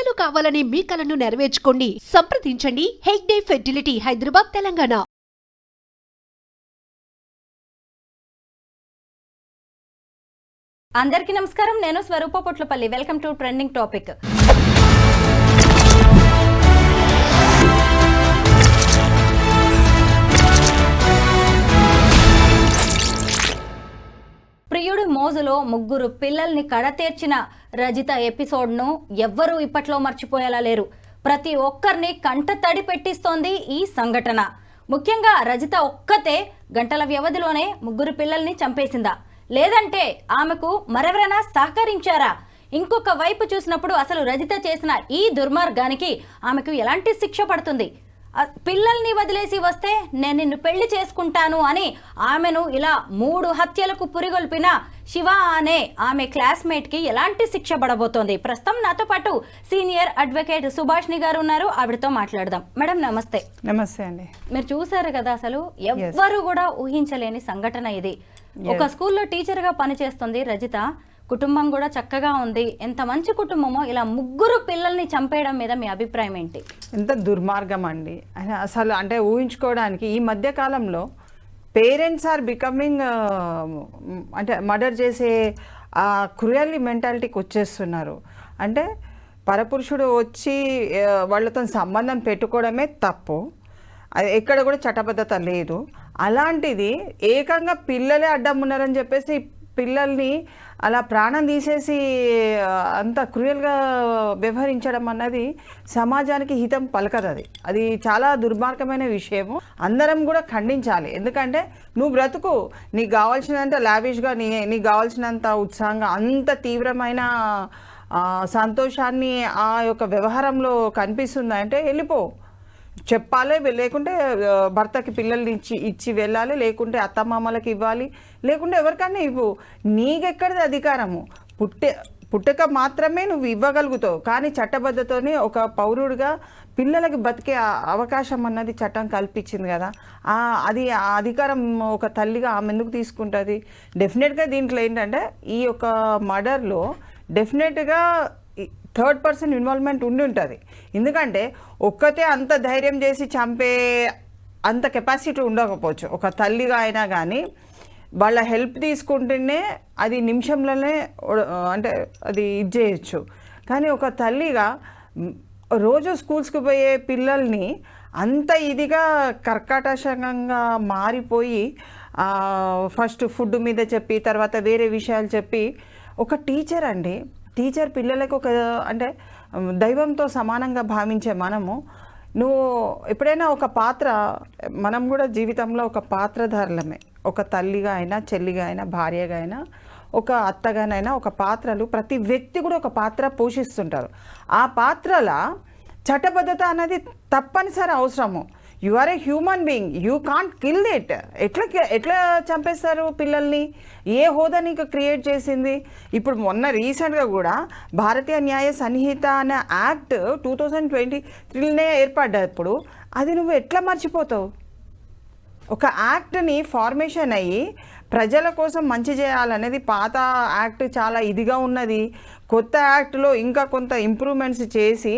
పిల్లలు కావాలని మీ కలను నెరవేర్చుకోండి. సంప్రదించండి హెగ్డే ఫెర్టిలిటీ, హైదరాబాద్, తెలంగాణ. అందరికీ నమస్కారం. నేను Swarupa Potlapalli. Welcome to trending topic. ప్రియుడి మోజులో ముగ్గురు పిల్లల్ని కడతేర్చిన రజిత ఎపిసోడ్ను ఎవ్వరూ ఇప్పట్లో మర్చిపోయేలా లేరు. ప్రతి ఒక్కరిని కంట తడి పెట్టిస్తోంది ఈ సంఘటన. ముఖ్యంగా రజిత ఒక్కతే గంటల వ్యవధిలోనే ముగ్గురు పిల్లల్ని చంపేసిందా, లేదంటే ఆమెకు మరెవరైనా సహకరించారా? ఇంకొక వైపు చూసినప్పుడు అసలు రజిత చేసిన ఈ దుర్మార్గానికి ఆమెకు ఎలాంటి శిక్ష పడుతుంది? పిల్లల్ని వదిలేసి వస్తే నేను నిన్ను పెళ్లి చేసుకుంటాను అని ఆమెను ఇలా 3 హత్యలకు పురిగొల్పిన శివ అనే ఆమె క్లాస్మేట్కి ఎలాంటి శిక్ష పడబోతోంది? ప్రస్తుతం నాతో పాటు సీనియర్ అడ్వకేట్ సుభాష్ని గారు ఉన్నారు. ఆవిడతో మాట్లాడదాం. మేడం నమస్తే. నమస్తే అండి. మీరు చూసారు కదా, అసలు ఎవ్వరు కూడా ఊహించలేని సంఘటన ఇది. ఒక స్కూల్లో టీచర్గా పనిచేస్తుంది రజిత. కుటుంబం కూడా చక్కగా ఉంది. ఎంత మంచి కుటుంబమో ఇలా ముగ్గురు పిల్లల్ని చంపేయడం మీద మీ అభిప్రాయం ఏంటి? ఎంత దుర్మార్గం అండి అసలు. అంటే ఊహించుకోవడానికి ఈ మధ్య కాలంలో పేరెంట్స్ ఆర్ బికమింగ్ అంటే మర్డర్ చేసే ఆ క్రూయల్లీ మెంటాలిటీకి వచ్చేస్తున్నారు. అంటే పరపురుషుడు వచ్చి వాళ్ళతో సంబంధం పెట్టుకోవడమే తప్పు. అది ఎక్కడ కూడా చట్టబద్ధత లేదు. అలాంటిది ఏకంగా పిల్లలే అడ్డం ఉన్నారని చెప్పేసి పిల్లల్ని అలా ప్రాణం తీసేసి అంత క్రూయల్గా వ్యవహరించడం అన్నది సమాజానికి హితం పలకదు. అది చాలా దుర్మార్గమైన విషయము. అందరం కూడా ఖండించాలి. ఎందుకంటే నువ్వు బ్రతుకు, నీకు కావాల్సినంత లావిష్గా, నీకు కావాల్సినంత ఉత్సాహంగా, అంత తీవ్రమైన సంతోషాన్ని ఆ యొక్క వ్యవహారంలో కనిపిస్తుంది అంటే వెళ్ళిపో, చెప్పాలి. లేకుంటే భర్తకి పిల్లల్ని ఇచ్చి వెళ్ళాలి, లేకుంటే అత్తమామలకి ఇవ్వాలి, లేకుంటే ఎవరికన్నా ఇవ్వు. నీకెక్కడిది అధికారము? పుట్టక మాత్రమే నువ్వు ఇవ్వగలుగుతావు. కానీ చట్టబద్ధతోనే ఒక పౌరుడిగా పిల్లలకి బతికే అవకాశం అన్నది చట్టం కల్పించింది కదా. అది ఆ అధికారం ఒక తల్లిగా ఆమె ఎందుకు తీసుకుంటుంది? డెఫినెట్గా దీంట్లో ఏంటంటే ఈ యొక్క మర్డర్లో డెఫినెట్గా థర్డ్ పర్సన్ ఇన్వాల్వ్మెంట్ ఉండి ఉంటుంది. ఎందుకంటే ఒక్కతే అంత ధైర్యం చేసి చంపే అంత కెపాసిటీ ఉండకపోవచ్చు. ఒక తల్లిగా అయినా కానీ వాళ్ళ హెల్ప్ తీసుకుంటేనే అది నిమిషంలోనే అంటే అది ఇది చేయొచ్చు. కానీ ఒక తల్లిగా రోజు స్కూల్స్కి పోయే పిల్లల్ని అంత ఇదిగా కర్కటంగా మారిపోయి ఫస్ట్ ఫుడ్ మీద చెప్పి తర్వాత వేరే విషయాలు చెప్పి ఒక టీచర్ అండి, టీచర్ పిల్లలకు ఒక అంటే దైవంతో సమానంగా భావించే మనము, నువ్వు ఎప్పుడైనా ఒక పాత్ర, మనం కూడా జీవితంలో ఒక పాత్రధారులమే. ఒక తల్లిగా అయినా, చెల్లిగా అయినా, భార్యగా అయినా, ఒక అత్తగానైనా ఒక పాత్రలు ప్రతి వ్యక్తి కూడా ఒక పాత్ర పోషిస్తుంటారు. ఆ పాత్రల చట్టబద్ధత అనేది తప్పనిసరి అవసరము. You are a human being, you can't kill it. ఎట్లా చంపేస్తారు పిల్లల్ని? ఏ హోదా నీకు క్రియేట్ చేసింది? ఇప్పుడు మొన్న రీసెంట్గా కూడా భారతీయ న్యాయ సంహిత అనే యాక్ట్ 2023 ఏర్పడ్డప్పుడు అది నువ్వు ఎట్లా మర్చిపోతావు? ఒక యాక్ట్ని ఫార్మేషన్ అయ్యి ప్రజల కోసం మంచి చేయాలనేది పాత యాక్ట్ చాలా ఇదిగా ఉన్నది. కొత్త యాక్ట్లో ఇంకా కొంత ఇంప్రూవ్మెంట్స్ చేసి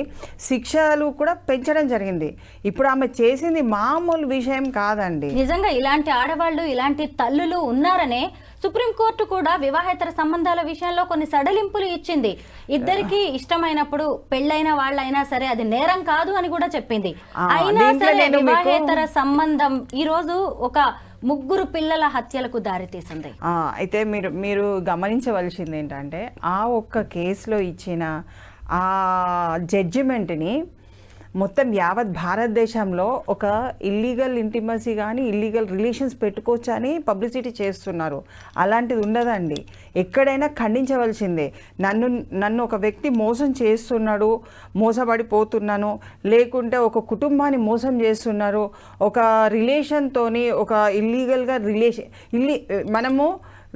శిక్షలు కూడా పెంచడం జరిగింది. ఇప్పుడు ఆమె చేసింది మామూలు విషయం కాదండి. నిజంగా ఇలాంటి ఆడవాళ్ళు, ఇలాంటి తల్లులు ఉన్నారనే సుప్రీంకోర్టు కూడా వివాహేతర సంబంధాల విషయంలో కొన్ని సడలింపులు ఇచ్చింది. ఇద్దరికి ఇష్టమైనప్పుడు పెళ్ళైన వాళ్ళైనా సరే అది నేరం కాదు అని కూడా చెప్పింది. అయినా సరే వివాహేతర సంబంధం ఈ రోజు ఒక ముగ్గురు పిల్లల హత్యలకు దారితీసింది. అయితే మీరు గమనించవలసింది ఏంటంటే ఆ ఒక్క కేసులో ఇచ్చిన ఆ జడ్జిమెంట్ని మొత్తం యావత్ భారతదేశంలో ఒక ఇల్లీగల్ ఇంటిమసీ కానీ ఇల్లీగల్ రిలేషన్స్ పెట్టుకోవచ్చు అని పబ్లిసిటీ చేస్తున్నారు. అలాంటిది ఉండదండి. ఎక్కడైనా ఖండించవలసిందే. నన్ను ఒక వ్యక్తి మోసం చేస్తున్నాడు, మోసపడిపోతున్నాను, లేకుంటే ఒక కుటుంబాన్ని మోసం చేస్తున్నారు, ఒక రిలేషన్తోని ఒక ఇల్లీగల్గా మనము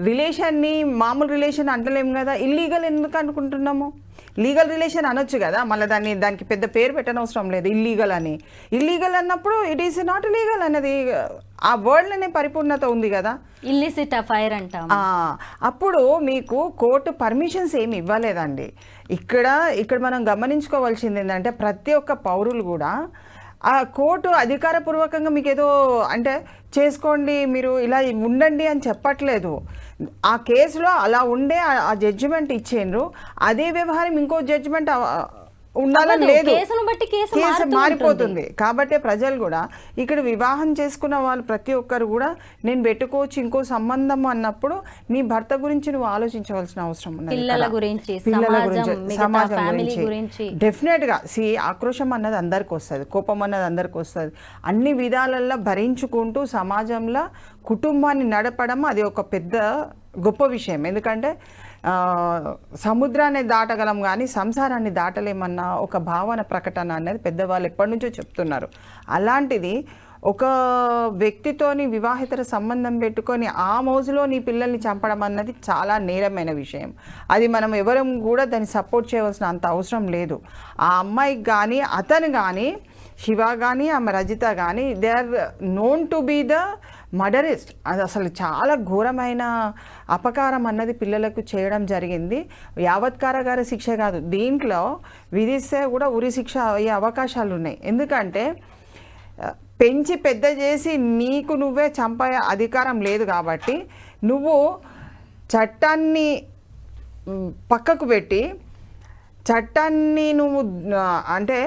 రిలేషన్ని మామూలు రిలేషన్ అంటలేము కదా, ఇల్లీగల్ ఎందుకు అనుకుంటున్నాము? లీగల్ రిలేషన్ అనొచ్చు కదా, మళ్ళీ దానికి పెద్ద పేరు పెట్టనవసరం లేదు ఇల్లీగల్ అని. ఇల్లీగల్ అన్నప్పుడు ఇట్ ఈస్ నాట్ లీగల్ అనేది ఆ వర్డ్లోనే పరిపూర్ణత ఉంది కదా. ఇల్లిసిట్ అఫైర్ అంటాం. అప్పుడు మీకు కోర్టు పర్మిషన్స్ ఏమి ఇవ్వలేదండి. ఇక్కడ మనం గమనించుకోవాల్సింది ఏంటంటే ప్రతి ఒక్క పౌరులు కూడా ఆ కోర్టు అధికారపూర్వకంగా మీకు ఏదో అంటే చేసుకోండి మీరు ఇలా ఉండండి అని చెప్పట్లేదు. ఆ కేసులో అలా ఉండే ఆ జడ్జిమెంట్ ఇచ్చిండ్రు, అదే వ్యవహారం ఇంకో జడ్జిమెంట్ ఉండాలని లేదు, కేసు మారిపోతుంది. కాబట్టి ప్రజలు కూడా ఇక్కడ వివాహం చేసుకున్న వాళ్ళు ప్రతి ఒక్కరు కూడా నేను పెట్టుకోవచ్చు ఇంకో సంబంధం అన్నప్పుడు నీ భర్త గురించి నువ్వు ఆలోచించవలసిన అవసరం ఉన్నది. పిల్లల గురించి, సమాజం గురించి డెఫినెట్ గా ఆక్రోశం అన్నది అందరికి వస్తుంది, కోపం అన్నది అందరికి వస్తుంది. అన్ని విధాలల్లో భరించుకుంటూ సమాజంలో కుటుంబాన్ని నడపడం అది ఒక పెద్ద గొప్ప విషయం. ఎందుకంటే సముద్రాన్ని దాటగలం కానీ సంసారాన్ని దాటలేమన్న ఒక భావన ప్రకటన అనేది పెద్దవాళ్ళు ఎప్పటి నుంచో చెప్తున్నారు. అలాంటిది ఒక వ్యక్తితోని వివాహితర సంబంధం పెట్టుకొని ఆ మోజులో నీ పిల్లల్ని చంపడం అన్నది చాలా నేరమైన విషయం. అది మనం ఎవరం కూడా దాన్ని సపోర్ట్ చేయవలసిన అంత అవసరం లేదు. ఆ అమ్మాయికి కానీ అతను కానీ శివ కానీ ఆమె రజిత కానీ they are known to be the murderess. అది అసలు చాలా ఘోరమైన అపకారం అన్నది పిల్లలకు చేయడం జరిగింది. యావత్ కారాగార శిక్ష కాదు, దీంట్లో విధిస్తే కూడా ఉరి శిక్ష అయ్యే అవకాశాలు ఉన్నాయి. ఎందుకంటే పెంచి పెద్ద చేసి నీకు నువ్వే చంపే అధికారం లేదు కాబట్టి నువ్వు చట్టాన్ని పక్కకు పెట్టి చట్టాన్ని నువ్వు అంటే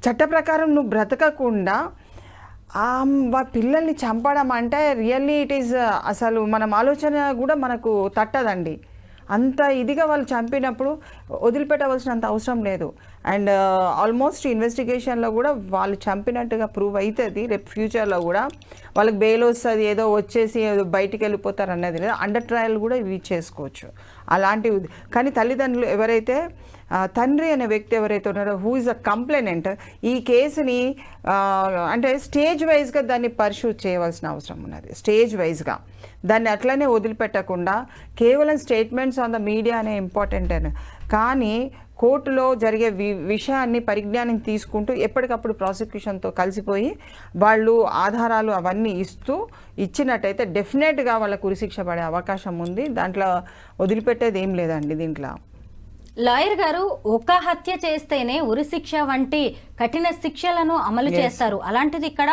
చట్ట ప్రకారం నువ్వు బ్రతకకుండా పిల్లల్ని చంపడం అంటే రియల్లీ ఇట్ ఈజ్ అసలు మనం ఆలోచన కూడా మనకు తట్టదండి. అంత ఇదిగా వాళ్ళు చంపినప్పుడు వదిలిపెట్టవలసినంత అవసరం లేదు. అండ్ ఆల్మోస్ట్ ఇన్వెస్టిగేషన్లో కూడా వాళ్ళు చంపినట్టుగా ప్రూవ్ అవుతుంది. రేపు ఫ్యూచర్లో కూడా వాళ్ళకి బెయిల్ వస్తుంది, ఏదో వచ్చేసి ఏదో బయటికి వెళ్ళిపోతారు అన్నది లేదు. అండర్ ట్రయల్ కూడా ఇవి చేసుకోవచ్చు అలాంటివి. కానీ తల్లిదండ్రులు ఎవరైతే తండ్రి అనే వ్యక్తి ఎవరైతే ఉన్నారో హూ ఇస్ అ కంప్లైనెంట్, ఈ కేసుని అంటే స్టేజ్ వైజ్గా దాన్ని పర్సూ చేయవలసిన అవసరం ఉన్నది. స్టేజ్ వైజ్గా దాన్ని అట్లనే వదిలిపెట్టకుండా కేవలం స్టేట్మెంట్స్ ఆన్ ద మీడియా అనే ఇంపార్టెంట్ అని కానీ కోర్టులో జరిగే విషయాన్ని పరిజ్ఞానం తీసుకుంటూ ఎప్పటికప్పుడు ప్రాసిక్యూషన్తో కలిసిపోయి వాళ్ళు ఆధారాలు అవన్నీ ఇచ్చినట్టయితే డెఫినెట్గా వాళ్ళకు ఉరిశిక్ష పడే అవకాశం ఉంది. దాంట్లో వదిలిపెట్టేది ఏం లేదండి. దీంట్లో లాయర్ గారు ఒక హత్య చేస్తేనే ఉరిశిక్ష వంటి కఠిన శిక్షలను అమలు చేస్తారు. అలాంటిది ఇక్కడ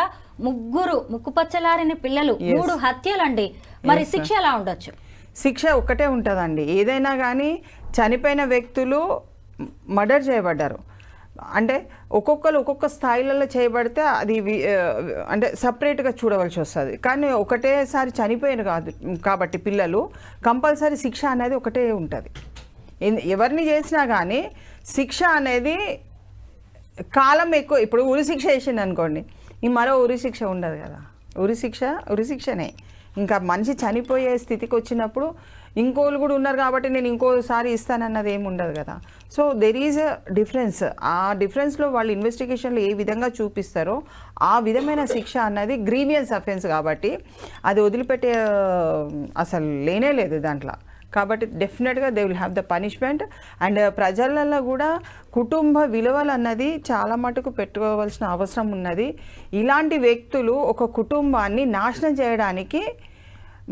ముక్కుపచ్చలారిన పిల్లలు 3 హత్యలండి. మరి శిక్ష ఎలా ఉండొచ్చు? శిక్ష ఒక్కటే ఉంటుందండి. ఏదైనా కానీ చనిపోయిన వ్యక్తులు మర్డర్ చేయబడ్డారు అంటే ఒక్కొక్క స్థాయిలలో చేయబడితే అది అంటే సపరేట్గా చూడవలసి వస్తుంది. కానీ ఒకటేసారి చనిపోయిన కాదు కాబట్టి పిల్లలు కంపల్సరీ శిక్ష అనేది ఒకటే ఉంటుంది. ఎవరిని చేసినా కానీ శిక్ష అనేది కాలం ఎక్కువ. ఇప్పుడు ఉరిశిక్ష వేసింది అనుకోండి, ఈ మరో ఉరిశిక్ష ఉండదు కదా. ఉరిశిక్షనే. ఇంకా మనిషి చనిపోయే స్థితికి వచ్చినప్పుడు ఇంకోళ్ళు కూడా ఉన్నారు కాబట్టి నేను ఇంకోసారి ఇస్తానన్నది ఏమి ఉండదు కదా. So there is a difference. ఆ డిఫరెన్స్లో వాళ్ళు ఇన్వెస్టిగేషన్లో ఏ విధంగా చూపిస్తారో ఆ విధమైన శిక్ష అన్నది గ్రీవియన్స్ అఫెన్స్ కాబట్టి అది వదిలిపెట్టే అసలు లేనే లేదు దాంట్లో. కాబట్టి డెఫినెట్గా they will have the punishment. And ప్రజలలో కూడా కుటుంబ విలువలు అన్నది చాలా మటుకు పెట్టుకోవాల్సిన అవసరం ఉన్నది. ఇలాంటి వ్యక్తులు ఒక కుటుంబాన్ని నాశనం చేయడానికి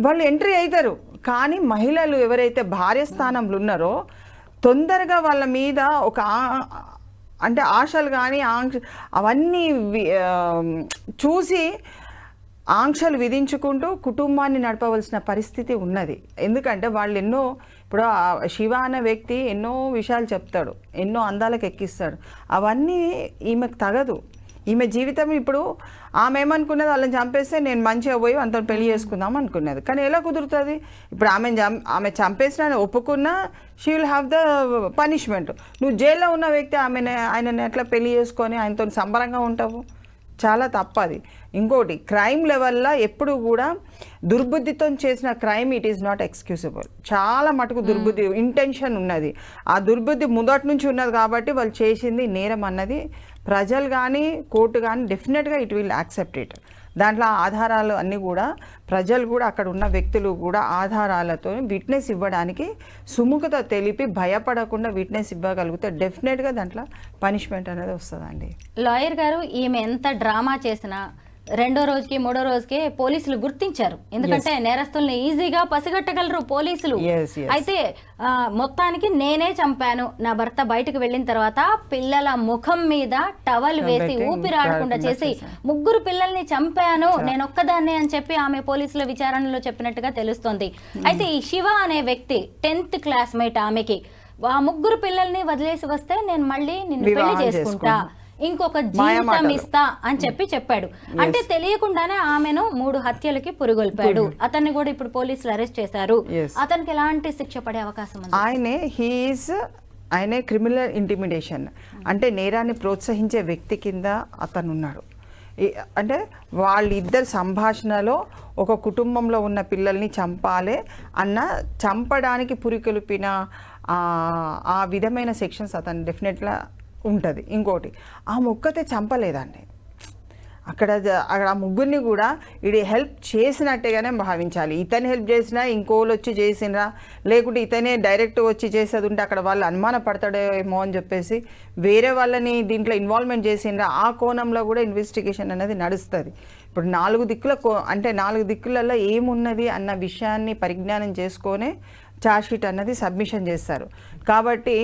వాళ్ళు ఎంట్రీ అవుతారు. కానీ మహిళలు ఎవరైతే భార్య స్థానంలో ఉన్నారో తొందరగా వాళ్ళ మీద ఒక అంటే ఆశలు కానీ అవన్నీ చూసి ఆంక్షలు విధించుకుంటూ కుటుంబాన్ని నడపవలసిన పరిస్థితి ఉన్నది. ఎందుకంటే వాళ్ళు ఇప్పుడు శివ అనే వ్యక్తి ఎన్నో విషయాలు చెప్తాడు, ఎన్నో అందాలకు ఎక్కిస్తాడు. అవన్నీ ఈమెకు తగదు. ఈమె జీవితం ఇప్పుడు ఆమె ఏమనుకున్నది, వాళ్ళని చంపేస్తే నేను మంచిగా పోయి అంత పెళ్లి చేసుకుందాం అనుకున్నది. కానీ ఎలా కుదురుతుంది? ఇప్పుడు ఆమె చంపేసిన ఒప్పుకున్నా she will have the punishment. నువ్వు జైల్లో ఉన్న వ్యక్తి ఆయనని ఎట్లా పెళ్లి చేసుకొని ఆయనతో సంబరంగా ఉంటావు? చాలా తప్పది. ఇంకోటి క్రైమ్ లెవెల్లో ఎప్పుడు కూడా దుర్బుద్ధితో చేసిన crime it is not excusable. చాలా మటుకు దుర్బుద్ధి ఇంటెన్షన్ ఉన్నది. ఆ దుర్బుద్ధి మొదటి నుంచి ఉన్నది కాబట్టి వాళ్ళు చేసింది నేరం అన్నది ప్రజలు కానీ కోర్టు కానీ డెఫినెట్గా ఇట్ విల్ యాక్సెప్ట్ ఇట్. దాంట్లో ఆధారాలు అన్నీ కూడా ప్రజలు కూడా అక్కడ ఉన్న వ్యక్తులు కూడా ఆధారాలతో విట్నెస్ ఇవ్వడానికి సుముఖత తెలిపి భయపడకుండా విట్నెస్ ఇవ్వగలిగితే డెఫినెట్గా దాంట్లో పనిష్మెంట్ అనేది వస్తుందండి. లాయర్ గారు, ఈమె ఎంత డ్రామా చేసినా రెండో రోజుకి మూడో రోజుకి పోలీసులు గుర్తించారు. ఎందుకంటే నేరస్తుల్ని ఈజీగా పసిగట్టగలరు పోలీసులు. అయితే మొత్తానికి నేనే చంపాను, నా భర్త బయటకు వెళ్ళిన తర్వాత పిల్లల ముఖం మీద టవల్ వేసి ఊపిరాడకుండా చేసి 3 పిల్లల్ని చంపాను నేను ఒక్కదాన్నే అని చెప్పి ఆమె పోలీసుల విచారణలో చెప్పినట్టుగా తెలుస్తోంది. అయితే ఈ శివ అనే వ్యక్తి 10th క్లాస్మేట్, ఆమెకి ఆ 3 పిల్లల్ని వదిలేసి వస్తే నేను మళ్ళీ నిన్ను పెళ్లి చేసుకుంటా, ఇంకొక జీవితం ఇస్తా అని చెప్పాడు. అంటే తెలియకుండానే ఆమెను 3 హత్యలకి పురుగొల్పాడు. అతన్ని కూడా ఇప్పుడు పోలీసులు అరెస్ట్ చేశారు. అతనికి ఎలాంటి శిక్ష పడే అవకాశం ఉంది? ఆయనే క్రిమినల్ ఇంటిమిడేషన్ అంటే నేరాన్ని ప్రోత్సహించే వ్యక్తి కింద అతను ఉన్నాడు. అంటే వాళ్ళిద్దరు సంభాషణలో ఒక కుటుంబంలో ఉన్న పిల్లల్ని చంపాలి అన్న చంపడానికి పురికొల్పిన ఆ విధమైన సెక్షన్స్ అతను డెఫినెట్గా ఉంటుంది. ఇంకోటి, ఆ ముక్కతే చంపలేదండి. అక్కడ ఆ ముగ్గురిని కూడా ఇది హెల్ప్ చేసినట్టుగానే భావించాలి. ఇతను హెల్ప్ చేసినా ఇంకోళ్ళు వచ్చి చేసినా, లేకుంటే ఇతనే డైరెక్ట్ వచ్చి చేసేది ఉంటే అక్కడ వాళ్ళు అనుమానపడతాడేమో అని చెప్పేసి వేరే వాళ్ళని దీంట్లో ఇన్వాల్వ్మెంట్ చేసినా ఆ కోణంలో కూడా ఇన్వెస్టిగేషన్ అనేది నడుస్తుంది. ఇప్పుడు 4 దిక్కులలో ఏమున్నది అన్న విషయాన్ని పరిజ్ఞానం చేసుకొనే ఛార్జ్షీట్ అన్నది సబ్మిషన్ చేస్తారు. కాబట్టి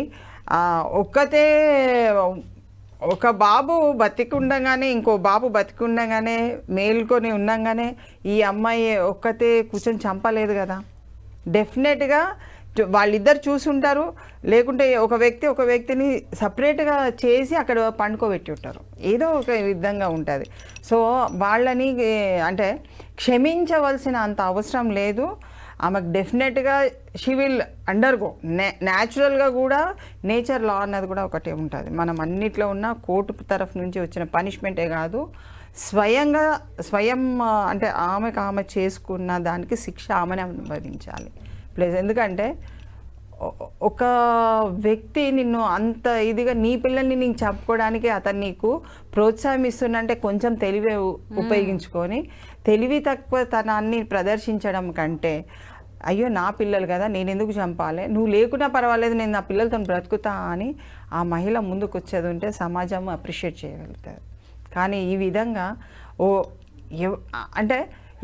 ఒక బాబు బతికుండగానే ఇంకో బాబు బతికుండగానే మేల్కొని ఉండగానే ఈ అమ్మాయి ఒక్కతే కూర్చొని చంపలేదు కదా. డెఫినెట్గా వాళ్ళిద్దరు చూసుంటారు, లేకుంటే ఒక వ్యక్తిని సపరేట్గా చేసి అక్కడ పండుకోబెట్టి ఉంటారు. ఏదో ఒక విధంగా ఉంటుంది. సో వాళ్ళని అంటే క్షమించవలసిన అంత అవసరం లేదు. ఆమెకు డెఫినెట్గా షీ విల్ అండర్గో న్యాచురల్గా కూడా నేచర్ లా అన్నది కూడా ఒకటే ఉంటుంది. మనం అన్నిట్లో ఉన్న కోర్టు తరఫు నుంచి వచ్చిన పనిష్మెంటే కాదు, స్వయం అంటే ఆమె చేసుకున్న దానికి శిక్ష ఆమెనే అనుభవించాలి. ప్లస్ ఎందుకంటే ఒక వ్యక్తి నిన్ను అంత ఇదిగా నీ పిల్లల్ని నీకు చెప్పుకోవడానికి అతను నీకు ప్రోత్సాహిస్తుందంటే కొంచెం తెలివే ఉపయోగించుకొని తెలివి తక్కువతనాన్ని ప్రదర్శించడం కంటే అయ్యో నా పిల్లలు కదా నేను ఎందుకు చంపాలి, నువ్వు లేకున్నా పర్వాలేదు నేను నా పిల్లలతో బ్రతుకుతా అని ఆ మహిళ ముందుకు వచ్చేది ఉంటే సమాజం అప్రిషియేట్ చేయగలుగుతుంది. కానీ ఈ విధంగా అంటే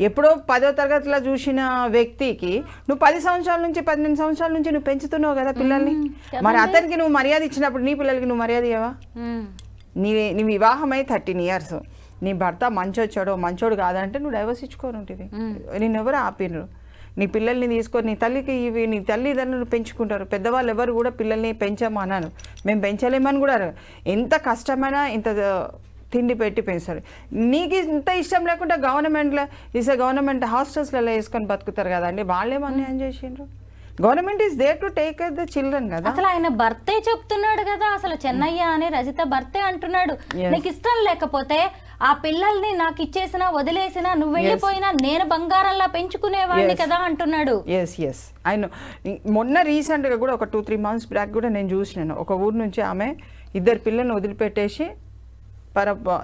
ఎప్పుడో 10వ తరగతిలో చూసిన వ్యక్తికి నువ్వు 10 సంవత్సరాల నుంచి 18 సంవత్సరాల నుంచి నువ్వు పెంచుతున్నావు కదా పిల్లల్ని, మరి అతనికి నువ్వు మర్యాద ఇచ్చినప్పుడు నీ పిల్లలకి నువ్వు మర్యాద ఇవ్వవా? నీ వివాహమై 13 years, నీ భర్త మంచోడు కాదంటే నువ్వు డైవర్స్ ఇచ్చుకోను ఉంటుంది. నేను ఎవరు ఆపినరు? నీ పిల్లల్ని తీసుకొని నీ తల్లికి ఇవి నీ తల్లిదండ్రులు పెంచుకుంటారు. పెద్దవాళ్ళు ఎవరు కూడా పిల్లల్ని పెంచమన్నాను, మేము పెంచలేమని కూడా. ఎంత కష్టమైనా ఇంత తిండి పెట్టి పెంచారు. నీకు ఇంత ఇష్టం లేకుండా గవర్నమెంట్ హాస్టల్స్లలో వేసుకొని బతుకుతారు కదండి. వాళ్ళేమో అన్యాయం చేసిండ్రు. Government is there to take care the children కదా. అసలు ఆయన భర్తే చెప్తున్నాడు కదా, అసలు చెన్నయ్య అని రజిత భర్తే అంటున్నాడు, నీకు ఇష్టం లేకపోతే ఆ పిల్లల్ని నాకు ఇచ్చేసినా వదిలేసినా నువ్వు వెళ్ళిపోయినా నేను బంగారంలా పెంచుకునేవాడిని కదా అంటున్నాడు. ఎస్ ఆయన మొన్న రీసెంట్గా కూడా ఒక 2-3 months బ్యాక్ కూడా నేను చూసినాను. ఒక ఊరు నుంచి ఆమె 2 పిల్లల్ని వదిలిపెట్టేసి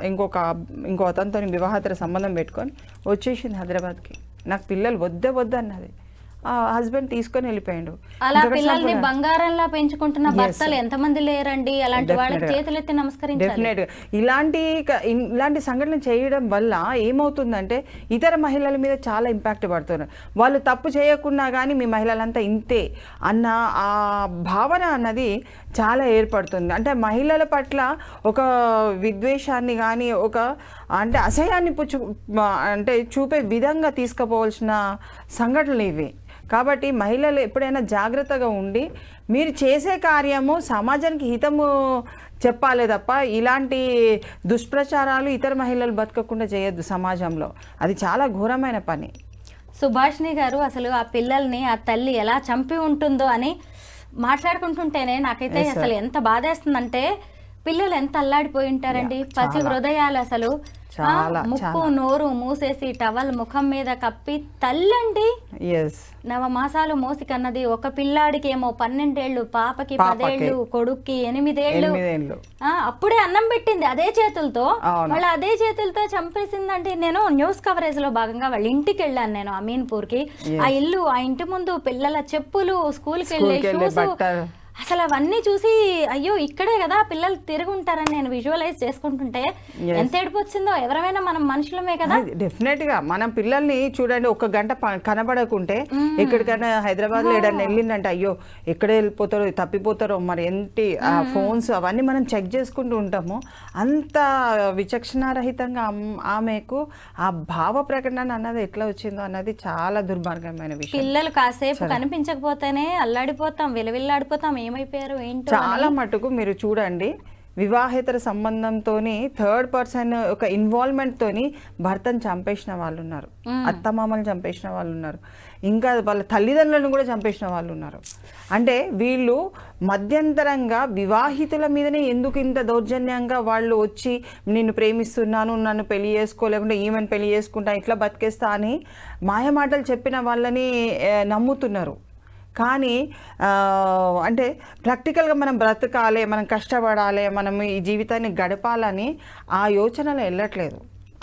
ఇంకో అతనితో వివాహేతర సంబంధం పెట్టుకొని వచ్చేసింది హైదరాబాద్కి. నాకు పిల్లలు వద్దన్నది. ఆ హస్బెండ్ తీసుకొని వెళ్ళిపోయాడు. అలా పిల్లల్ని బంగారంలా పెంచుకుంటున్న భర్తలు ఎంతమంది లేరండి? అలాంటి వాళ్ళకి చేతులెత్తి నమస్కరించాలి. డెఫినెట్గా ఇలాంటి సంఘటనలు చేయడం వల్ల ఏమవుతుందంటే ఇతర మహిళల మీద చాలా ఇంపాక్ట్ పడుతున్నారు. వాళ్ళు తప్పు చేయకున్నా కానీ మీ మహిళలంతా ఇంతే అన్న ఆ భావన అన్నది చాలా ఏర్పడుతుంది. అంటే మహిళల పట్ల ఒక విద్వేషాన్ని కానీ అంటే అసహ్యాన్ని అంటే చూపే విధంగా తీసుకుపోవాల్సిన సంఘటనలు ఇవి. కాబట్టి మహిళలు ఎప్పుడైనా జాగ్రత్తగా ఉండి మీరు చేసే కార్యము సమాజానికి హితము చెప్పాలి తప్ప ఇలాంటి దుష్ప్రచారాలు ఇతర మహిళలు బతకకుండా చేయొద్దు సమాజంలో. అది చాలా ఘోరమైన పని. సుభాషిణి గారు, అసలు ఆ పిల్లల్ని ఆ తల్లి ఎలా చంపి ఉంటుందో అని మాట్లాడుకుంటుంటేనే నాకైతే అసలు ఎంత బాధేస్తుందంటే పిల్లలు ఎంత అల్లాడిపోయి ఉంటారండి, పసి హృదయాలు. అసలు చాలా ముక్కు నోరు మూసేసి టవల్ ముఖం మీద కప్పి తల్లండి ఎస్ 9 మాసాలు మోసి కన్నది. ఒక పిల్లాడికి ఏమో 12 ఏళ్ళు, పాపకి 10 ఏళ్ళు, కొడుక్కి 8 ఏళ్ళు. అప్పుడే అన్నం పెట్టింది అదే చేతులతో, వాళ్ళు అదే చేతులతో చంపేసిందండి. నేను న్యూస్ కవరేజ్ లో భాగంగా వాళ్ళ ఇంటికి వెళ్ళాను, నేను అమీన్పూర్ కి. ఆ ఇల్లు, ఆ ఇంటి ముందు పిల్లల చెప్పులు, స్కూల్ కి వెళ్ళే షూస్, అసలు అవన్నీ చూసి అయ్యో ఇక్కడే కదా పిల్లలు తిరుగుంటారని నేను విజువలైజ్ చేసుకుంటుంటే ఎంత ఏడుపు వచ్చిందో. ఎవరైనా మనం మనుషులమే కదా. డెఫినెట్ గా మనం పిల్లల్ని చూడండి, 1 గంట కనబడకుంటే ఎక్కడికైనా హైదరాబాద్ లో ఏదైనా వెళ్ళిందంటే అయ్యో ఎక్కడ వెళ్ళిపోతారో, తప్పిపోతారో, మరి ఏంటి ఫోన్స్ అవన్నీ మనం చెక్ చేసుకుంటూ ఉంటాము. అంత విచక్షణారహితంగా ఆమెకు ఆ భావ ప్రకటన అన్నది ఎట్లా వచ్చిందో అన్నది చాలా దుర్మార్గమైన విషయం. పిల్లలు కాసేపు కనిపించకపోతేనే అల్లాడిపోతాం, విలవిల్లాడిపోతాం, ఏమైపోయారు ఏంటో. చాలా మటుకు మీరు చూడండి, వివాహేతర సంబంధంతోని థర్డ్ పర్సన్ ఒక ఇన్వాల్వ్మెంట్ తోని భర్తను చంపేసిన వాళ్ళు ఉన్నారు, అత్తమామలు చంపేసిన వాళ్ళు ఉన్నారు, ఇంకా వాళ్ళ తల్లిదండ్రులను కూడా చంపేసిన వాళ్ళు ఉన్నారు. అంటే వీళ్ళు మధ్యంతరంగా వివాహితుల మీదనే ఎందుకు ఇంత దౌర్జన్యంగా వాళ్ళు వచ్చి నిన్ను ప్రేమిస్తున్నాను, నన్ను పెళ్లి చేసుకో, లేకుంటే ఈమెను పెళ్లి చేసుకుంటా, ఇట్లా బతికేస్తా అని మాయమాటలు చెప్పిన వాళ్ళని నమ్ముతున్నారు. కానీ అంటే ప్రాక్టికల్గా మనం బ్రతకాలి, మనం కష్టపడాలి, మనం ఈ జీవితాన్ని గడపాలని ఆ యోచనలో వెళ్ళట్లేదు.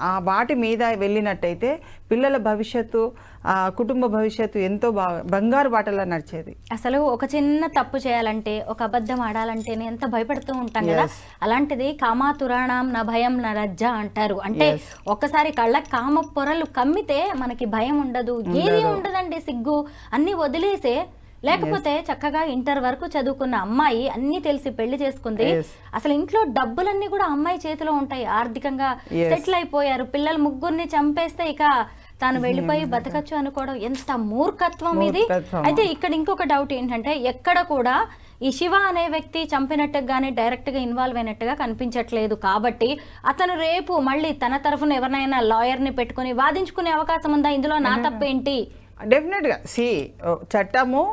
ఆ వాటి మీద వెళ్ళినట్టయితే పిల్లల భవిష్యత్తు, కుటుంబ భవిష్యత్తు ఎంతో బంగారు బాటలో నడిచేది. అసలు ఒక చిన్న తప్పు చేయాలంటే, ఒక అబద్ధం ఆడాలంటేనే ఎంత భయపడుతూ ఉంటాం కదా. అలాంటిది కామాతురాణం నా భయం నా లజ్జ అంటారు. అంటే ఒక్కసారి కళ్ళ కామ పొరలు కమ్మితే మనకి భయం ఉండదు, ఏది ఉండదండి, సిగ్గు అన్ని వదిలేసే. లేకపోతే చక్కగా ఇంటర్ వరకు చదువుకున్న అమ్మాయి అన్ని తెలిసి పెళ్లి చేసుకుంది, అసలు ఇంట్లో డబ్బులన్నీ కూడా అమ్మాయి చేతిలో ఉంటాయి, ఆర్థికంగా సెటిల్ అయిపోయారు, పిల్లలు 3 చంపేస్తే ఇక తాను వెళ్ళిపోయి బతకచ్చు అనుకోవడం ఎంత మూర్ఖత్వం ఇది. అయితే ఇక్కడ ఇంకొక డౌట్ ఏంటంటే, ఎక్కడ కూడా ఈ శివ అనే వ్యక్తి చంపినట్టుగా కానీ డైరెక్ట్ గా ఇన్వాల్వ్ అయినట్టుగా కనిపించట్లేదు. కాబట్టి అతను రేపు మళ్ళీ తన తరఫున ఎవరినైనా లాయర్ ని పెట్టుకుని వాదించుకునే అవకాశం ఉందా? ఇందులో నా తప్పేంటి? డెఫినెట్ గా చట్టము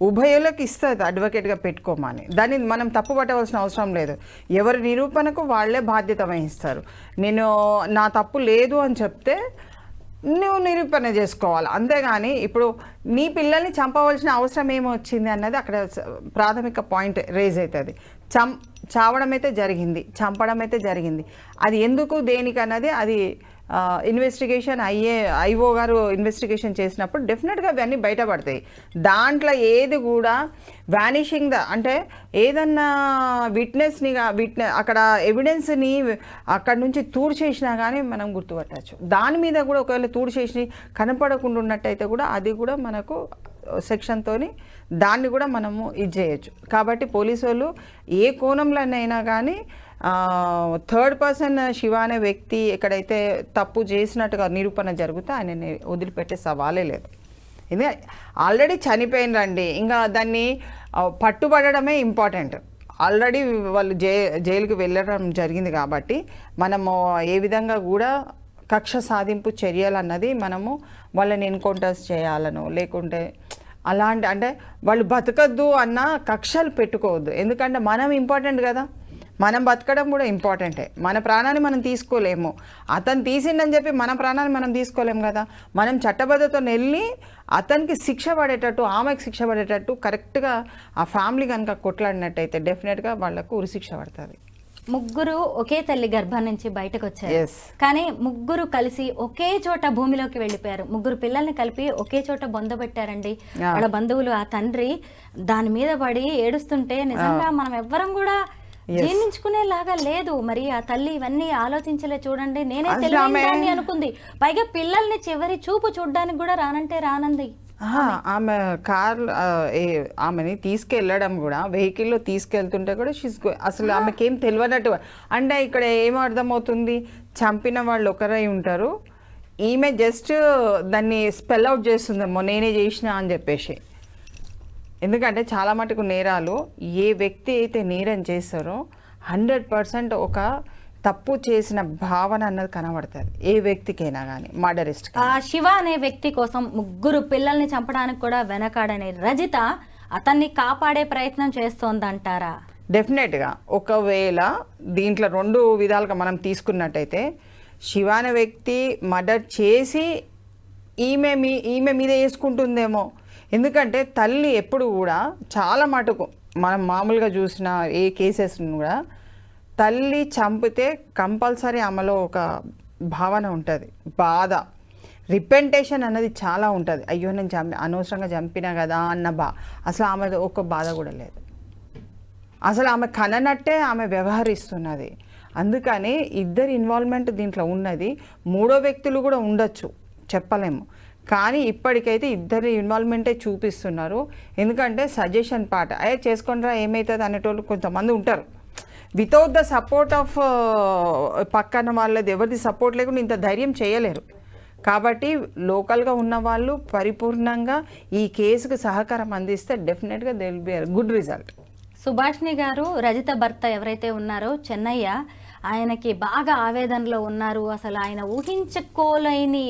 ఉభయులకు ఇస్తుంది అడ్వకేట్గా పెట్టుకోమని, దాన్ని మనం తప్పు పట్టవలసిన అవసరం లేదు. ఎవరి నిరూపణకు వాళ్ళే బాధ్యత వహిస్తారు. నేను నా తప్పు లేదు అని చెప్తే నువ్వు నిరూపణ చేసుకోవాలి, అంతేగాని ఇప్పుడు నీ పిల్లల్ని చంపవలసిన అవసరం ఏమొచ్చింది అన్నది అక్కడ ప్రాథమిక పాయింట్ రేజ్ అవుతుంది. చావడం అయితే జరిగింది, చంపడం అయితే జరిగింది, అది ఎందుకు దేనికి అన్నది అది ఇన్వెస్టిగేషన్ ఐఓ గారు ఇన్వెస్టిగేషన్ చేసినప్పుడు డెఫినెట్గా అవన్నీ బయటపడతాయి. దాంట్లో ఏది కూడా వ్యానిషింగ్ అంటే ఏదన్నా విట్నెస్ని అక్కడ ఎవిడెన్స్ని అక్కడ నుంచి తూడు చేసినా కానీ మనం గుర్తుపట్టచ్చు. దాని మీద కూడా ఒకవేళ తూడు చేసి కనపడకుండా ఉన్నట్టయితే కూడా అది కూడా మనకు సెక్షన్తోని దాన్ని కూడా మనము ఇది చేయొచ్చు. కాబట్టి పోలీసు వాళ్ళు ఏ కోణంలోనైనా కానీ థర్డ్ పర్సన్ శివ అనే వ్యక్తి ఎక్కడైతే తప్పు చేసినట్టుగా నిరూపణ జరిగితే ఆయనని వదిలిపెట్టే సవాలే లేదు. ఇది ఆల్రెడీ చనిపోయినరండి, ఇంకా దాన్ని పట్టుబడమే ఇంపార్టెంట్. ఆల్రెడీ వాళ్ళు జైలుకి వెళ్ళడం జరిగింది కాబట్టి మనము ఏ విధంగా కూడా కక్ష సాధింపు చర్యలు అన్నది మనము వాళ్ళని ఎన్కౌంటర్స్ చేయాలను, లేకుంటే అలాంటి అంటే వాళ్ళు బతకద్దు అన్న కక్షలు పెట్టుకోవద్దు. ఎందుకంటే మనం ఇంపార్టెంట్ కదా, మనం బతకడం కూడా ఇంపార్టెంటే. మన ప్రాణాన్ని మనం తీసుకోలేము, అతను తీసిండని చెప్పి మన ప్రాణాన్ని మనం తీసుకోలేము కదా. మనం చట్టబద్ధతో వెళ్ళి అతనికి శిక్ష పడేటట్టు, ఆమెకు శిక్ష పడేటట్టు కరెక్ట్గా ఆ ఫ్యామిలీ కనుక కొట్లాడినట్టయితే డెఫినెట్గా వాళ్ళకు ఉరిశిక్ష పడుతుంది. 3 ఒకే తల్లి గర్భం నుంచి బయటకు వచ్చారు, కానీ 3 కలిసి ఒకే చోట భూమిలోకి వెళ్ళిపోయారు. 3 పిల్లల్ని కలిపి ఒకే చోట బొందబెట్టారండి వాళ్ళ బంధువులు. ఆ తండ్రి దాని మీద పడి ఏడుస్తుంటే నిజంగా మనం ఎవ్వరం కూడా జీర్ణించుకునేలాగా లేదు. మరి ఆ తల్లి ఇవన్నీ ఆలోచించలే. చూడండి, నేనే తెలియని అనుకుంది, పైగా పిల్లల్ని చివరి చూపు చూడడానికి కూడా రానంటే రానంది. ఆమె ఆమెని తీసుకెళ్ళడం కూడా, వెహికల్లో తీసుకెళ్తుంటే కూడా అసలు ఆమెకి ఏం తెలియనట్టు. అంటే ఇక్కడ ఏం అర్థమవుతుంది, చంపిన వాళ్ళు ఒకరై ఉంటారు, ఈమె జస్ట్ దాన్ని స్పెల్ అవుట్ చేస్తుందేమో నేనే చేసిన అని చెప్పేసి. ఎందుకంటే చాలా మటుకు నేరాలు ఏ వ్యక్తి అయితే నేరం చేస్తారో 100% ఒక తప్పు చేసిన భావన అన్నది కనబడుతుంది ఏ వ్యక్తికైనా కానీ, మర్డరిస్ట్. ఆ శివ అనే వ్యక్తి కోసం 3 పిల్లల్ని చంపడానికి కూడా వెనకాడని రజిత అతన్ని కాపాడే ప్రయత్నం చేస్తోందంటారా? డెఫినెట్గా. ఒకవేళ దీంట్లో 2 విధాలుగా మనం తీసుకున్నట్టయితే శివ అనే వ్యక్తి మర్డర్ చేసి ఈమె మీద వేసుకుంటుందేమో. ఎందుకంటే తల్లి ఎప్పుడు కూడా చాలా మటుకు మనం మామూలుగా చూసిన ఏ కేసెస్ను కూడా తల్లి చంపితే కంపల్సరీ ఆమెలో ఒక భావన ఉంటుంది, బాధ, రిపెంటేషన్ అన్నది చాలా ఉంటుంది. అయ్యో నేను అనవసరంగా చంపినా కదా అన్న అసలు ఆమె ఒక బాధ కూడా లేదు. అసలు ఆమె కననట్టే ఆమె వ్యవహరిస్తున్నది. అందుకని ఇద్దరి ఇన్వాల్వ్మెంట్ దీంట్లో ఉన్నది. మూడో వ్యక్తులు కూడా ఉండొచ్చు, చెప్పలేము. కానీ ఇప్పటికైతే ఇద్దరి ఇన్వాల్వ్మెంటే చూపిస్తున్నారు. ఎందుకంటే సజెషన్ పార్ట్ చేసుకుంటారా ఏమవుతుంది అనేటోళ్ళు కొంతమంది ఉంటారు. వితౌట్ ద సపోర్ట్ ఆఫ్ పక్కన వాళ్ళది ఎవరిది సపోర్ట్ లేకుండా ఇంత ధైర్యం చేయలేరు. కాబట్టి లోకల్గా ఉన్న వాళ్ళు పరిపూర్ణంగా ఈ కేసుకు సహకారం అందిస్తే డెఫినెట్గా they will be good result. Subhashini గారు రజిత భర్త ఎవరైతే ఉన్నారో చెన్నయ్య, ఆయనకి బాగా ఆవేదనలో ఉన్నారు. అసలు ఆయన ఊహించుకోలేని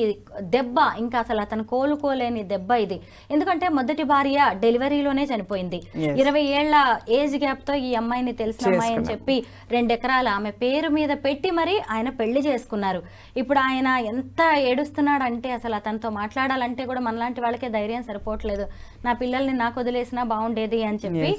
దెబ్బ, ఇంకా అసలు అతను కోలుకోలేని దెబ్బ ఇది. ఎందుకంటే మొదటి భార్య డెలివరీలోనే చనిపోయింది. 20 ఏళ్ల ఏజ్ గ్యాప్తో ఈ అమ్మాయిని తెలిసిన అమ్మాయి అని చెప్పి 2 ఎకరాలు ఆమె పేరు మీద పెట్టి మరి ఆయన పెళ్లి చేసుకున్నారు. ఇప్పుడు ఆయన ఎంత ఏడుస్తున్నాడంటే అసలు అతనితో మాట్లాడాలంటే కూడా మనలాంటి వాళ్ళకే ధైర్యం సరిపోవట్లేదు. నా పిల్లల్ని నాకు వదిలేసినా బాగుండేది అని చెప్పి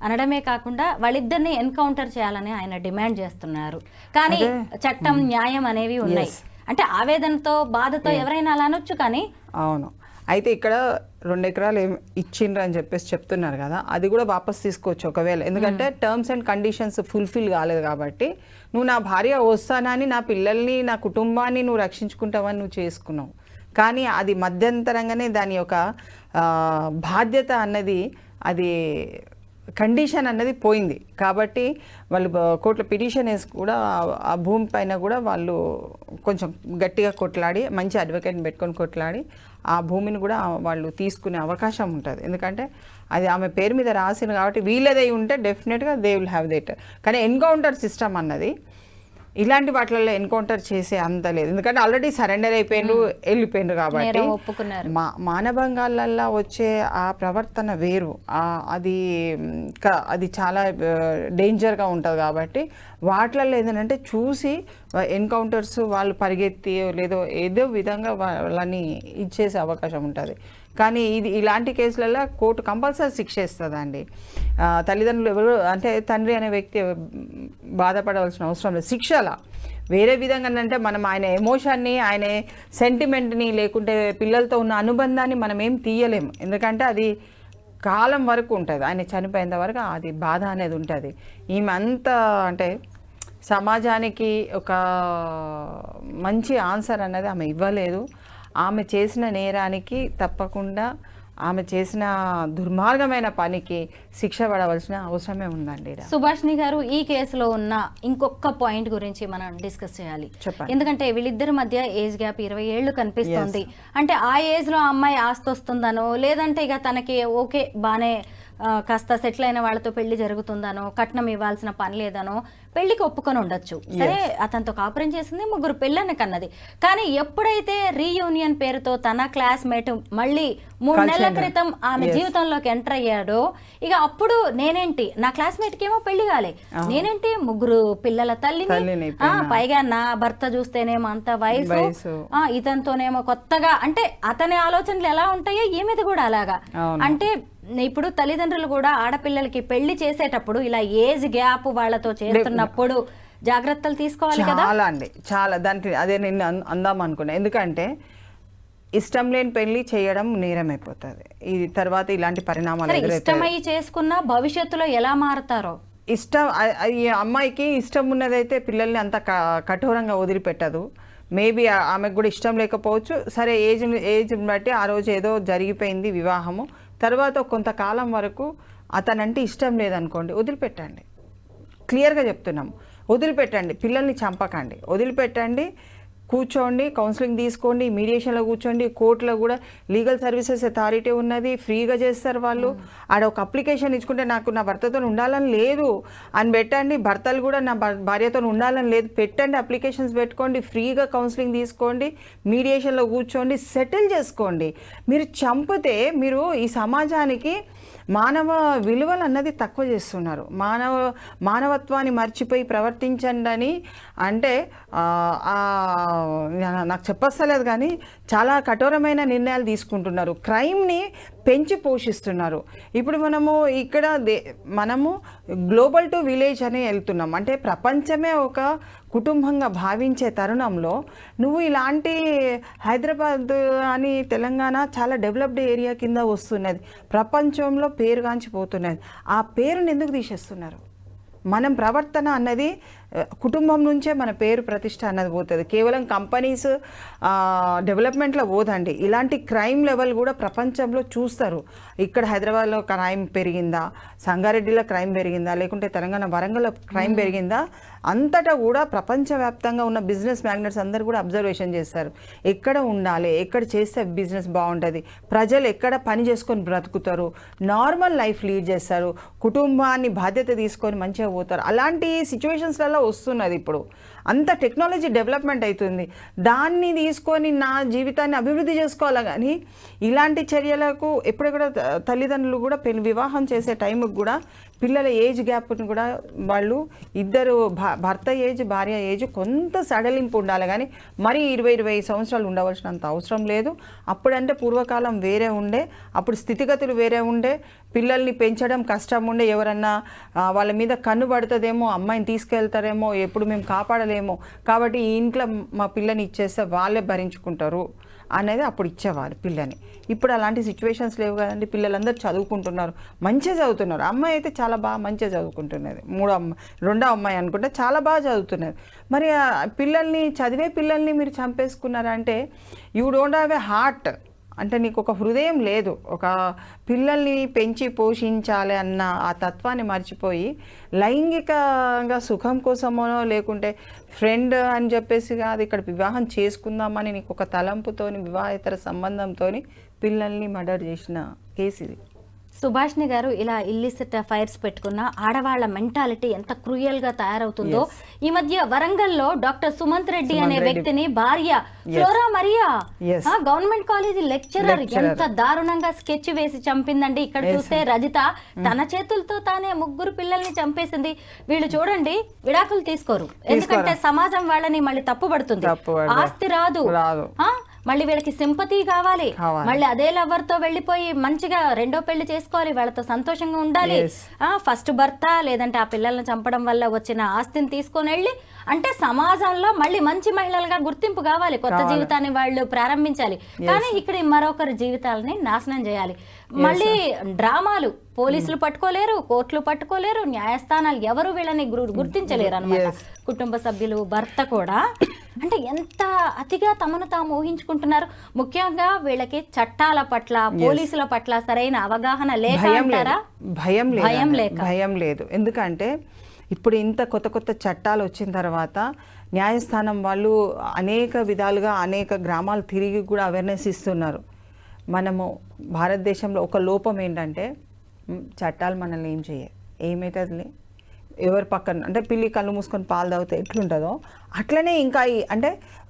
అనడమే కాకుండా వాళ్ళిద్దరిని ఎన్కౌంటర్ చేయాలని ఆయన డిమాండ్ చేస్తున్నారు. కానీ చట్టం, న్యాయం అనేవి ఉన్నాయి. అంటే ఆవేదనతో, బాధతో ఎవరైనా అలా అనొచ్చు. కానీ అవును, అయితే ఇక్కడ 2 ఎకరాలు ఇచ్చిండ్రు అని చెప్పేసి చెప్తున్నారు కదా, అది కూడా వాపస్ తీసుకోవచ్చు ఒకవేళ. ఎందుకంటే టర్మ్స్ అండ్ కండిషన్స్ ఫుల్ఫిల్ కాలేదు కాబట్టి నువ్వు నా భార్య వస్తానని, నా పిల్లల్ని, నా కుటుంబాన్ని నువ్వు రక్షించుకుంటావని నువ్వు చేసుకున్నావు. కానీ అది మధ్యంతరంగానే దాని యొక్క బాధ్యత అన్నది, అది కండిషన్ అన్నది పోయింది. కాబట్టి వాళ్ళు కోర్టులో పిటిషన్ వేసి కూడా ఆ భూమి పైన కూడా వాళ్ళు కొంచెం గట్టిగా కొట్లాడి, మంచి అడ్వకేట్ని పెట్టుకొని కొట్లాడి ఆ భూమిని కూడా వాళ్ళు తీసుకునే అవకాశం ఉంటుంది. ఎందుకంటే అది ఆమె పేరు మీద రాసింది కాబట్టి వీళ్ళదై ఉంటే డెఫినెట్గా దే విల్ హ్యావ్ దట్. కానీ ఎన్కౌంటర్ సిస్టమ్ అన్నది ఇలాంటి వాటిల్లో ఎన్కౌంటర్ చేసే అంత లేదు. ఎందుకంటే ఆల్రెడీ సరెండర్ అయిపోయినారు, వెళ్ళిపోయినారు. కాబట్టి మానభంగాలల్లో వచ్చే ఆ ప్రవర్తన వేరు, అది చాలా డేంజర్గా ఉంటుంది. కాబట్టి వాటిల్లో ఏంటంటే చూసి ఎన్కౌంటర్స్ వాళ్ళు పరిగెత్తి ఏదో విధంగా వాళ్ళని ఇచ్చేసే అవకాశం ఉంటుంది. కానీ ఇలాంటి కేసులలో కోర్టు కంపల్సరీ శిక్ష ఇస్తుందండి. తల్లిదండ్రులు ఎవరు అంటే తండ్రి అనే వ్యక్తి బాధపడవలసిన అవసరం లేదు. శిక్షల వేరే విధంగా అంటే మనం ఆయన ఎమోషన్ని, ఆయన సెంటిమెంట్ని, లేకుంటే పిల్లలతో ఉన్న అనుబంధాన్ని మనం ఏం తీయలేము. ఎందుకంటే అది కాలం వరకు ఉంటుంది. ఆయన చనిపోయేంత వరకు అది బాధ అనేది ఉంటుంది. ఈమె అంత అంటే సమాజానికి ఒక మంచి ఆన్సర్ అనేది ఆమె ఇవ్వలేదు. ఆమె చేసిన నేరానికి తప్పకుండా, ఆమె చేసిన దుర్మార్గమైన పనికి శిక్ష పడవలసిన అవసరమే ఉందండి. సుభాష్ని గారు, ఈ కేసులో ఉన్న ఇంకొక పాయింట్ గురించి మనం డిస్కస్ చేయాలి. ఎందుకంటే వీళ్ళిద్దరి మధ్య ఏజ్ గ్యాప్ 20 ఏళ్ళు కనిపిస్తుంది. అంటే ఆ ఏజ్ లో అమ్మాయి ఆస్తి వస్తుందనో, లేదంటే ఇక తనకి ఓకే బానే కాస్త సెటిల్ అయిన వాళ్ళతో పెళ్లి జరుగుతుందనో, కట్నం ఇవ్వాల్సిన పని లేదనో పెళ్లికి ఒప్పుకొని ఉండొచ్చు. సరే, అతనితో కాపురం చేసింది, 3 పిల్లల్ని కన్నది. కానీ ఎప్పుడైతే రీయూనియన్ పేరుతో తన క్లాస్మేట్ మళ్ళీ 3 నెలల క్రితం ఆమె జీవితంలోకి ఎంటర్ అయ్యాడో, ఇక అప్పుడు నేనేంటి, నా క్లాస్మేట్కి ఏమో పెళ్లి కాలే, నేనేంటి 3 పిల్లల తల్లిని, పైగా నా భర్త చూస్తేనేమో అంత వయసు, ఇతనితోనేమో కొత్తగా, అంటే అతని ఆలోచనలు ఎలా ఉంటాయో ఈమెది కూడా అలాగా. అంటే ఇప్పుడు తల్లిదండ్రులు కూడా ఆడపిల్లలకి పెళ్లి చేసేటప్పుడు ఇలా ఏజ్ గ్యాప్ వాళ్ళతో చేస్తున్నప్పుడు జాగ్రత్తలు తీసుకోవాలి కదా. చాలా అండి, చాలా. దానికి అదే నేను అందాం అనుకున్నా. ఎందుకంటే ఇష్టం లేని పెళ్లి చేయడం నేరం అయిపోతుంది. ఇది తర్వాత ఇలాంటి పరిణామాలు ఇష్టమై చేసుకున్న భవిష్యత్తులో ఎలా మారుతారో. ఇష్టం, ఈ అమ్మాయికి ఇష్టం ఉన్నదైతే పిల్లల్ని అంత కఠోరంగా వదిలిపెట్టదు. మేబీ ఆమెకు కూడా ఇష్టం లేకపోవచ్చు. సరే, ఏజ్ బట్టి ఆ రోజు ఏదో జరిగిపోయింది వివాహము, తర్వాత కొంతకాలం వరకు అతనంటే ఇష్టం లేదనుకోండి, వదిలిపెట్టండి. క్లియర్గా చెప్తున్నాము, వదిలిపెట్టండి. పిల్లల్ని చంపకండి, వదిలిపెట్టండి. కూర్చోండి, కౌన్సిలింగ్ తీసుకోండి, మీడియేషన్లో కూర్చోండి. కోర్టులో కూడా లీగల్ సర్వీసెస్ అథారిటీ ఉన్నది, ఫ్రీగా చేస్తారు వాళ్ళు. ఆడ ఒక అప్లికేషన్ ఇచ్చుకుంటే నాకు నా భర్తతో ఉండాలని లేదు అని పెట్టండి. భర్తలు కూడా నా భార్యతో ఉండాలని లేదు, పెట్టండి. అప్లికేషన్స్ పెట్టుకోండి, ఫ్రీగా కౌన్సిలింగ్ తీసుకోండి, మీడియేషన్లో కూర్చోండి, సెటిల్ చేసుకోండి. మీరు చంపితే మీరు ఈ సమాజానికి మానవ విలువలు అన్నది తక్కువ చేస్తున్నారు. మానవత్వాన్ని మర్చిపోయి ప్రవర్తించండి అని అంటే నాకు చెప్పస్తలేదు కానీ చాలా కఠోరమైన నిర్ణయాలు తీసుకుంటున్నారు. క్రైమ్ని పెంచి పోషిస్తున్నారు. ఇప్పుడు మనము గ్లోబల్ టు విలేజ్ అని వెళ్తున్నాం. అంటే ప్రపంచమే ఒక కుటుంబంగా భావించే తరుణంలో నువ్వు ఇలాంటి హైదరాబాద్ అని తెలంగాణ చాలా డెవలప్డ్ ఏరియా కింద వస్తున్నది, ప్రపంచంలో పేరుగాంచిపోతున్నది. ఆ పేరుని ఎందుకు తీసేస్తున్నారు? మనం ప్రవర్తన అన్నది కుటుంబం నుంచే మన పేరు ప్రతిష్ట అన్నది పోతుంది. కేవలం కంపెనీస్ డెవలప్మెంట్లో పోదండి, ఇలాంటి క్రైమ్ లెవెల్ కూడా ప్రపంచంలో చూస్తారు. ఇక్కడ హైదరాబాద్లో క్రైమ్ పెరిగిందా, సంగారెడ్డిలో క్రైమ్ పెరిగిందా, లేకుంటే తెలంగాణ వరంగల్లో క్రైమ్ పెరిగిందా, అంతటా కూడా ప్రపంచవ్యాప్తంగా ఉన్న బిజినెస్ మ్యాగ్నెట్స్ అందరూ కూడా అబ్జర్వేషన్ చేస్తారు. ఎక్కడ ఉండాలి, ఎక్కడ చేస్తే బిజినెస్ బాగుంటుంది, ప్రజలు ఎక్కడ పని చేసుకొని బ్రతుకుతారు, నార్మల్ లైఫ్ లీడ్ చేస్తారు, కుటుంబాన్ని బాధ్యత తీసుకొని మంచిగా పోతారు. అలాంటి సిచ్యువేషన్స్లలో వస్తున్నది. ఇప్పుడు అంత టెక్నాలజీ డెవలప్మెంట్ అవుతుంది, దాన్ని తీసుకొని నా జీవితాన్ని అభివృద్ధి చేసుకోవాలి. కానీ ఇలాంటి చర్యలకు ఎప్పుడెక్కడ తల్లిదండ్రులు కూడా వివాహం చేసే టైంకి కూడా పిల్లల ఏజ్ గ్యాప్ని కూడా వాళ్ళు ఇద్దరు భర్త ఏజ్ భార్య ఏజ్ కొంత సడలింపు ఉండాలి. కానీ మరీ 20 సంవత్సరాలు ఉండవలసినంత అవసరం లేదు. అప్పుడంటే పూర్వకాలం వేరే ఉండే, అప్పుడు స్థితిగతులు వేరే ఉండే, పిల్లల్ని పెంచడం కష్టం ఉండే, ఎవరన్నా వాళ్ళ మీద కన్ను పడుతుందేమో, అమ్మాయిని తీసుకెళ్తారేమో, ఎప్పుడు మేము కాపాడలేమో, కాబట్టి ఈ ఇంట్లో మా పిల్లని ఇచ్చేస్తే వాళ్ళే భరించుకుంటారు అనేది అప్పుడు ఇచ్చేవారు పిల్లని. ఇప్పుడు అలాంటి సిచ్యువేషన్స్ లేవు కదండి. పిల్లలందరూ చదువుకుంటున్నారు, మంచిగా చదువుతున్నారు. అమ్మాయి అయితే చాలా బాగా మంచిగా చదువుకుంటున్నది, రెండో అమ్మాయి అనుకుంటే చాలా బాగా చదువుతున్నది. మరి చదివే పిల్లల్ని మీరు చంపేసుకున్నారంటే you don't have a heart. అంటే నీకు ఒక హృదయం లేదు. ఒక పిల్లల్ని పెంచి పోషించాలి అన్న ఆ తత్వాన్ని మర్చిపోయి లైంగికంగా సుఖం కోసమో లేకుంటే ఫ్రెండ్ అని చెప్పేసి కాదు, ఇక్కడ వివాహం చేసుకుందామని నీకు ఒక తలంపుతోని వివాహేతర సంబంధంతో పిల్లల్ని మర్డర్ చేసిన కేసు ఇది. సుభాష్ని గారు, ఇలా ఇల్లిసిట్ ఫైర్స్ పెట్టుకున్న ఆడవాళ్ల మెంటాలిటీ ఎంత క్రూయల్గా తయారవుతుందో. ఈ మధ్య వరంగల్లో డాక్టర్ సుమంత్ రెడ్డి అనే వ్యక్తిని భార్య flora Mariya government college lecturer ఎంత దారుణంగా స్కెచ్ వేసి చంపిందండి. ఇక్కడ చూస్తే రజిత తన చేతులతో తానే 3 పిల్లల్ని చంపేసింది. వీళ్ళు చూడండి విడాకులు తీసుకోరు, ఎందుకంటే సమాజం వాళ్ళని మళ్ళీ తప్పుపడుతుంది. ఆస్తి రాదు, మళ్ళీ వీళ్ళకి సింపతి కావాలి, మళ్ళీ అదే లవర్ తో వెళ్ళిపోయి మంచిగా రెండో పెళ్లి చేసుకోవాలి, వాళ్ళతో సంతోషంగా ఉండాలి. ఫస్ట్ భర్త లేదంటే ఆ పిల్లల్ని చంపడం వల్ల వచ్చిన ఆస్తిని తీసుకొని వెళ్ళి అంటే సమాజంలో మళ్ళీ మంచి మహిళలుగా గుర్తింపు కావాలి, కొత్త జీవితాన్ని వాళ్ళు ప్రారంభించాలి. కానీ ఇక్కడ మరొకరి జీవితాలని నాశనం చేయాలి. మళ్ళీ డ్రామాలు, పోలీసులు పట్టుకోలేరు, కోర్టులు పట్టుకోలేరు, న్యాయస్థానాలు ఎవరు వీళ్ళని గుర్తించలేరు అన్నమాట. కుటుంబ సభ్యులు, భర్త కూడా అంటే ఎంత అతిగా తమను తాము ఊహించుకుంటున్నారు. ముఖ్యంగా వీళ్ళకి చట్టాల పట్ల, పోలీసుల పట్ల సరైన అవగాహన లేక అంటారా? భయం లేదు. ఎందుకంటే ఇప్పుడు ఇంత కొత్త చట్టాలు వచ్చిన తర్వాత న్యాయస్థానం వాళ్ళు అనేక విధాలుగా అనేక గ్రామాలు తిరిగి కూడా అవేర్నెస్ ఇస్తున్నారు. మనము భారతదేశంలో ఒక లోపం ఏంటంటే చట్టాలు మనల్ని ఏం చేయాలి, ఏమవుతుంది, ఎవరి పక్కన అంటే పిల్లి కళ్ళు మూసుకొని పాలు తాగితే ఎట్లుంటుందో అట్లనే ఇంకా అంటే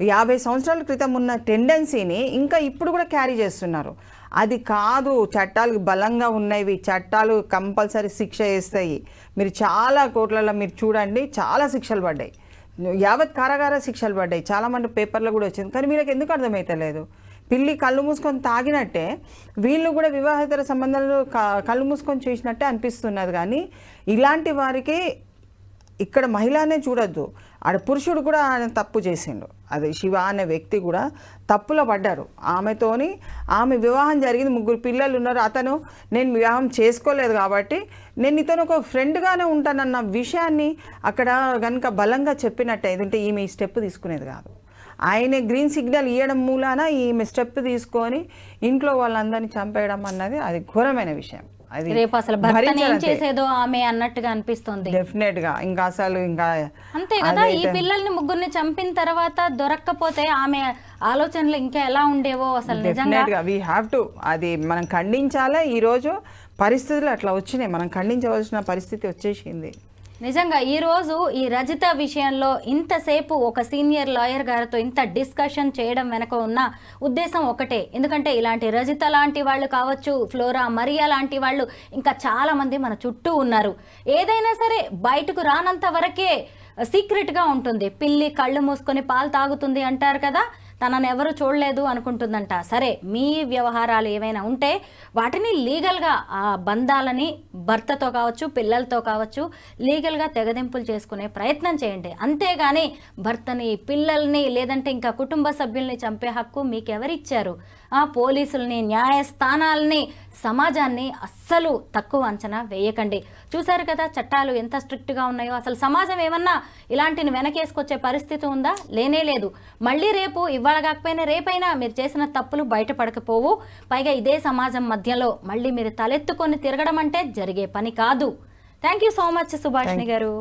50 సంవత్సరాల క్రితం ఉన్న టెండెన్సీని ఇంకా ఇప్పుడు కూడా క్యారీ చేస్తున్నారు. అది కాదు, చట్టాలు బలంగా ఉన్నవి, చట్టాలు కంపల్సరీ శిక్ష వేస్తాయి. మీరు చాలా కోట్లలో మీరు చూడండి, చాలా శిక్షలు పడ్డాయి, యావత్ కారాగార శిక్షలు పడ్డాయి, చాలామంది పేపర్లో కూడా వచ్చింది. కానీ వీళ్ళకి ఎందుకు అర్థమవుతలేదు? పిల్లి కళ్ళు మూసుకొని తాగినట్టే వీళ్ళు కూడా వివాహేతర సంబంధాలు కళ్ళు మూసుకొని చూసినట్టే అనిపిస్తున్నది. కానీ ఇలాంటి వారికి ఇక్కడ మహిళనే చూడొద్దు, ఆడ పురుషుడు కూడా ఆయన తప్పు చేసిండు. అది శివ అనే వ్యక్తి కూడా తప్పులో పడ్డారు. ఆమె వివాహం జరిగింది, 3 పిల్లలు ఉన్నారు. అతను నేను వివాహం చేసుకోలేదు కాబట్టి నేను ఇతను ఒక ఫ్రెండ్గానే ఉంటానన్న విషయాన్ని అక్కడ కనుక బలంగా చెప్పినట్టే అంటే ఈమె ఈ స్టెప్ తీసుకునేది కాదు. ఆయన గ్రీన్ సిగ్నల్ ఇవ్వడం మూలాన ఈమె స్టెప్ తీసుకొని ఇంట్లో వాళ్ళందరినీ చంపేయడం అన్నది అది ఘోరమైన విషయం. అది రేపు అసలు భర్తని ఏం చేసేదో ఆమె అన్నట్టుగా అనిపిస్తుంది. డెఫినెట్ గా ఇంకా అసలు ఇంకా అంతే కదా. ఈ పిల్లల్ని 3 చంపిన తర్వాత దొరక్కపోతే ఆమె ఆలోచనలు ఇంకా ఎలా ఉండేవో అసలు నిజంగా వి హ్యావ్ టు అది మనం ఖండించాలి. ఈ రోజు పరిస్థితులు అట్లా వచ్చినాయి, మనం ఖండించవలసిన పరిస్థితి వచ్చేసింది. నిజంగా ఈరోజు ఈ రజిత విషయంలో ఇంతసేపు ఒక సీనియర్ లాయర్ గారితో ఇంత డిస్కషన్ చేయడం వెనక ఉన్న ఉద్దేశం ఒకటే. ఎందుకంటే ఇలాంటి రజిత లాంటి వాళ్ళు కావచ్చు, ఫ్లోరా మరియా లాంటి వాళ్ళు ఇంకా చాలా మంది మన చుట్టూ ఉన్నారు. ఏదైనా సరే బయటకు రానంత వరకే సీక్రెట్గా ఉంటుంది. పిల్లి కళ్ళు మూసుకొని పాలు తాగుతుంది అంటారు కదా, తనను ఎవరు చూడలేదు అనుకుంటుందంట. సరే, మీ వ్యవహారాలు ఏమైనా ఉంటే వాటిని లీగల్గా, ఆ బంధాలని భర్తతో కావచ్చు, పిల్లలతో కావచ్చు, లీగల్గా తెగదింపులు చేసుకునే ప్రయత్నం చేయండి. అంతేగాని భర్తని, పిల్లల్ని, లేదంటే ఇంకా కుటుంబ సభ్యుల్ని చంపే హక్కు మీకెవరిచ్చారు? ఆ పోలీసుల్ని, న్యాయస్థానాలని, సమాజాన్ని అస్సలు తక్కువ అంచనా వేయకండి. చూశారు కదా చట్టాలు ఎంత స్ట్రిక్ట్గా ఉన్నాయో. అసలు సమాజం ఏమన్నా ఇలాంటిని వెనకేసుకొచ్చే పరిస్థితి ఉందా? లేనే లేదు. మళ్ళీ రేపు, ఇవాళ కాకపోయినా రేపైనా మీరు చేసిన తప్పులు బయటపడకపోవు. పైగా ఇదే సమాజం మధ్యలో మళ్ళీ మీరు తలెత్తుకొని తిరగడం అంటే జరిగే పని కాదు. Thank you so much Subhashini గారు.